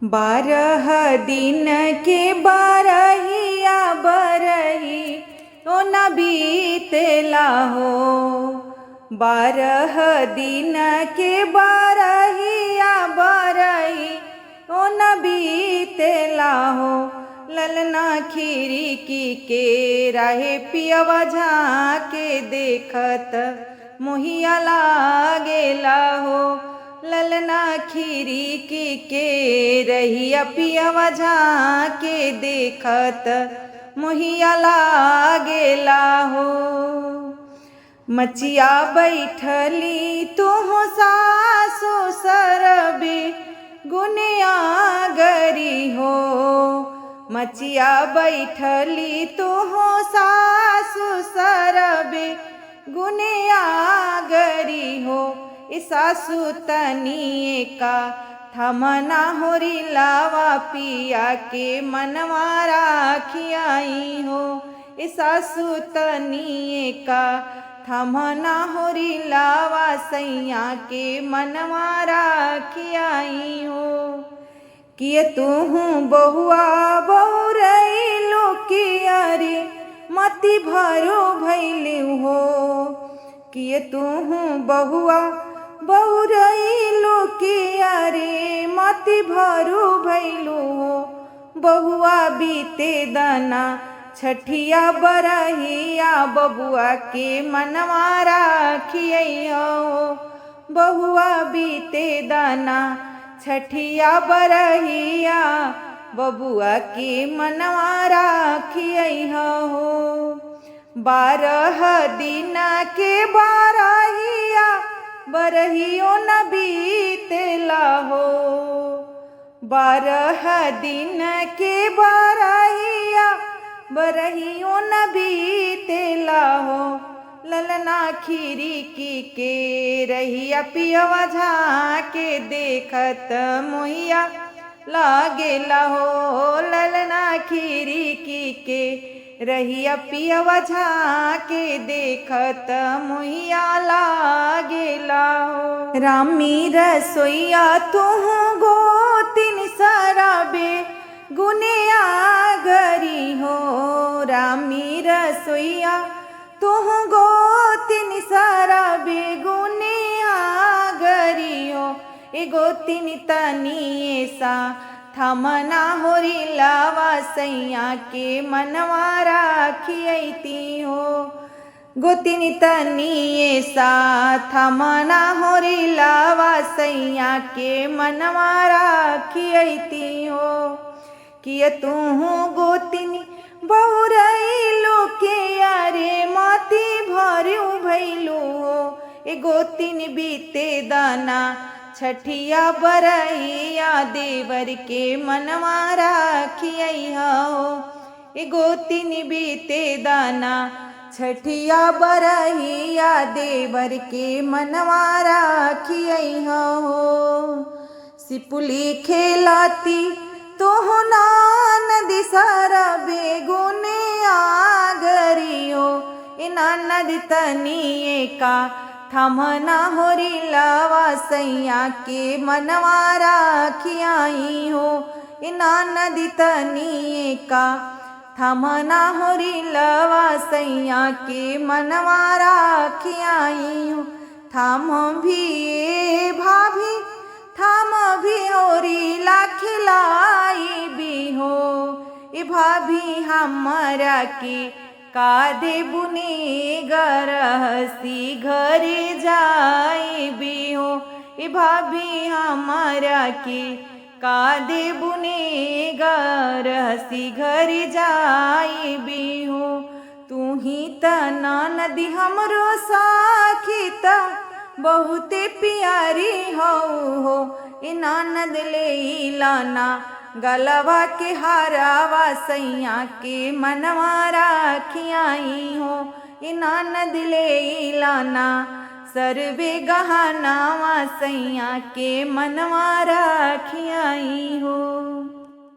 बारह दिन के बारहिया बरही तो न बीतेला हो। बारह दिन के बारहिया बरही तो न बीतेला हो। ललना खिड़की के रहे पियवा झाके देखत मोहिया लागेला हो। ललना खिड़की के रहिया पियवा झाके देखत मोहिया लागेला हो। मचिया बैठली तुह सासु सरबे गुनिया गरी हो। मचिया बैठली तुह सासु सरबे गुनिया गरी हो। सासु तनिए का थमना होरी लावा पिया के मनवा राखियाई हो। सासु तनिए का थमना होरी लावा सैया के मनवा राखियाई हो। किए तुहू बहुआ बहुरैलो किया रे मति भरो भैलू हो। किए तुहू बहुआ बहुरैलो किया रे मति भरो भैलू हो। बहुआ बीते दाना छठिया बरहिया बबुआ के मनवा राखिया हो। बहुआ बीते दाना छठिया बरहिया बबुआ के मनवा राखिया हो। बारह दिन के बारहिया बरहियो न बीतेला हो। बारह दिन के बारहिया बरहियो न बीतेला हो। ललना खिड़की के रहिया पियवा झाके देखत मोहिया लागेला हो। ललना खिड़की के रहिया पियवा झाके देखत मोहिया लागेला हो। रामी रसोईया तुह गोतिन सरबे गुनिया गरी हो। रामी रसोईया तुह गोतिन सरबे गुनिया गरी हो। गोतिन तनिए सा थमना होरी लावा सैया के मनवा राखियती हो। गोतिन तनिए सा थमना होरी लावा सैया के मनवा राखियती हो। किए तुहू गोतिन बहुरैलो के यारे मति भरू भैलू हो। गोतिन बीते दाना छठिया बरहिया देवर के मनवा राखिया हो। गोतिन बीते दाना छठिया बरहिया देवर के मनवा राखिया हो। सिपुली खेलाती तुह नदी सरबे गुनिया गरी हो। नदी तनिए का थमना होरी लावा सैया के मनवा राखियाई हो। नदी तनिए का थमना होरी लावा सैया के मनवा राखियाई हो। थाम भी भाभी थाम भी होरी लाखिलाई भी हो। भाभी हमारा के कादे बुने गरहसी घरे जाए भी हो। भाभी हमारा के कादे बुने गरहसी घरे जाए भी हो। तू ही तना नदी हमरो साखी त बहुते प्यारी हो। ननद ले लाना गलवा के हारावा सैया के मनवा राखियाई हो। ननद ले लाना सरबे गहनावा सैया के मनवा राखियाई हो।